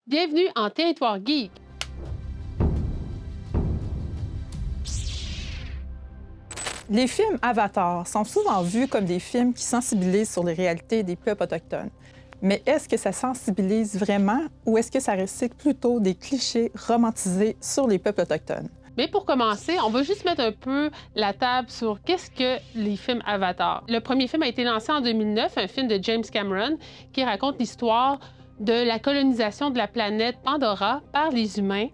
Bienvenue en Territoire Geek. Les films Avatar sont souvent vus comme des films qui sensibilisent sur les réalités des peuples autochtones. Mais est-ce que ça sensibilise vraiment ou est-ce que ça recycle plutôt des clichés romantisés sur les peuples autochtones? Mais pour commencer, on va juste mettre un peu la table sur qu'est-ce que les films Avatar. Le premier film a été lancé en 2009, un film de James Cameron qui raconte l'histoire de la colonisation de la planète Pandora par les humains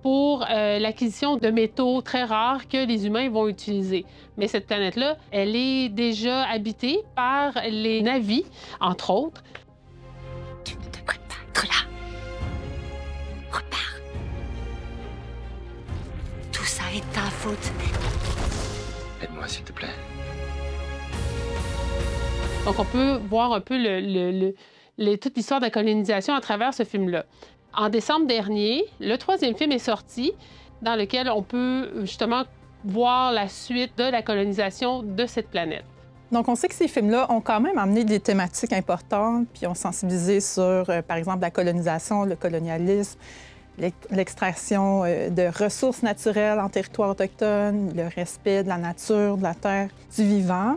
pour l'acquisition de métaux très rares que les humains vont utiliser. Mais cette planète-là, elle est déjà habitée par les Na'vi, entre autres. Tu ne devrais pas être là. Repars. Tout ça est ta faute. Aide-moi, s'il te plaît. Donc, on peut voir un peu toute l'histoire de la colonisation à travers ce film-là. En décembre dernier, le troisième film est sorti, dans lequel on peut justement voir la suite de la colonisation de cette planète. Donc, on sait que ces films-là ont quand même amené des thématiques importantes, puis ont sensibilisé sur, par exemple, la colonisation, le colonialisme, l'extraction de ressources naturelles en territoire autochtone, le respect de la nature, de la terre, du vivant.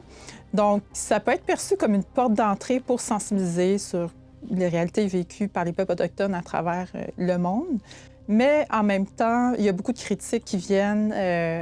Donc, ça peut être perçu comme une porte d'entrée pour sensibiliser sur les réalités vécues par les peuples autochtones à travers le monde. Mais en même temps, il y a beaucoup de critiques qui viennent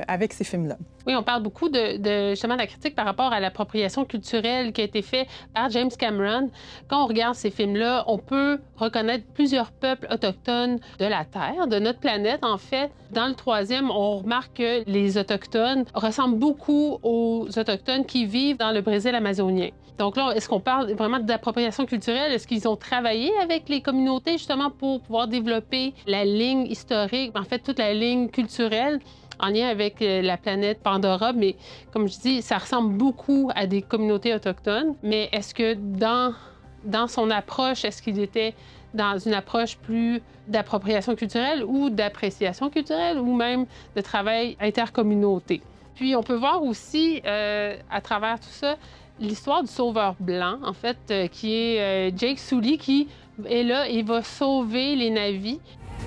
avec ces films-là. Oui, on parle beaucoup justement de la critique par rapport à l'appropriation culturelle qui a été faite par James Cameron. Quand on regarde ces films-là, on peut reconnaître plusieurs peuples autochtones de la Terre, de notre planète, en fait. Dans le troisième, on remarque que les Autochtones ressemblent beaucoup aux Autochtones qui vivent dans le Brésil amazonien. Donc là, est-ce qu'on parle vraiment d'appropriation culturelle? Est-ce qu'ils ont travaillé avec les communautés, justement, pour pouvoir développer la ligne historique, en fait, toute la ligne culturelle en lien avec la planète Pandora, mais comme je dis, ça ressemble beaucoup à des communautés autochtones. Mais est-ce que dans son approche, est-ce qu'il était dans une approche plus d'appropriation culturelle ou d'appréciation culturelle ou même de travail intercommunauté? Puis on peut voir aussi, à travers tout ça, l'histoire du sauveur blanc, en fait, qui est Jake Sully, qui est là et va sauver les Na'vi.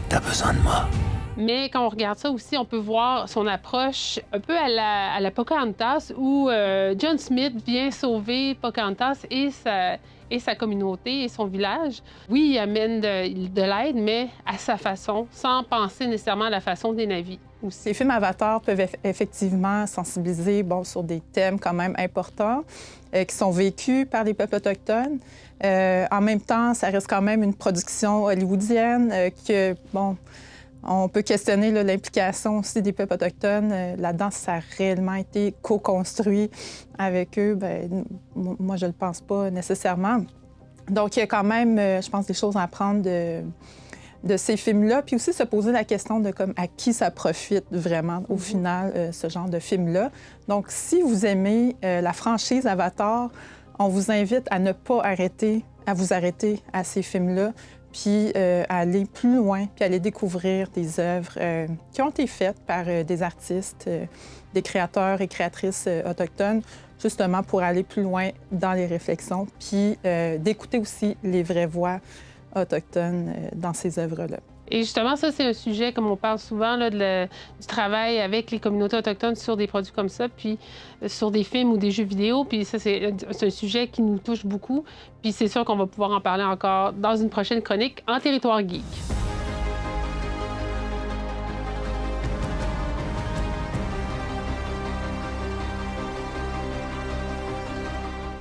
T'as besoin de moi? Mais quand on regarde ça aussi, on peut voir son approche un peu à la Pocahontas, où John Smith vient sauver Pocahontas et sa communauté et son village. Oui, il amène de l'aide, mais à sa façon, sans penser nécessairement à la façon des Na'vi. Ces films Avatar peuvent effectivement sensibiliser sur des thèmes quand même importants qui sont vécus par les peuples autochtones. En même temps, ça reste quand même une production hollywoodienne on peut questionner l'implication aussi des peuples autochtones là-dedans, si ça a réellement été co-construit avec eux. Moi, je ne le pense pas nécessairement. Donc, il y a quand même, je pense, des choses à apprendre de ces films-là, puis aussi se poser la question de à qui ça profite vraiment, au final, ce genre de film-là. Donc, si vous aimez la franchise Avatar, on vous invite à ne pas vous arrêter à ces films-là, puis à aller plus loin, puis aller découvrir des œuvres qui ont été faites par des artistes, des créateurs et créatrices autochtones, justement pour aller plus loin dans les réflexions, puis d'écouter aussi les vraies voix autochtones dans ces œuvres-là. Et justement, ça, c'est un sujet, comme on parle souvent, là, du travail avec les communautés autochtones sur des produits comme ça, puis sur des films ou des jeux vidéo. Puis ça, c'est un sujet qui nous touche beaucoup. Puis c'est sûr qu'on va pouvoir en parler encore dans une prochaine chronique en Territoire Geek.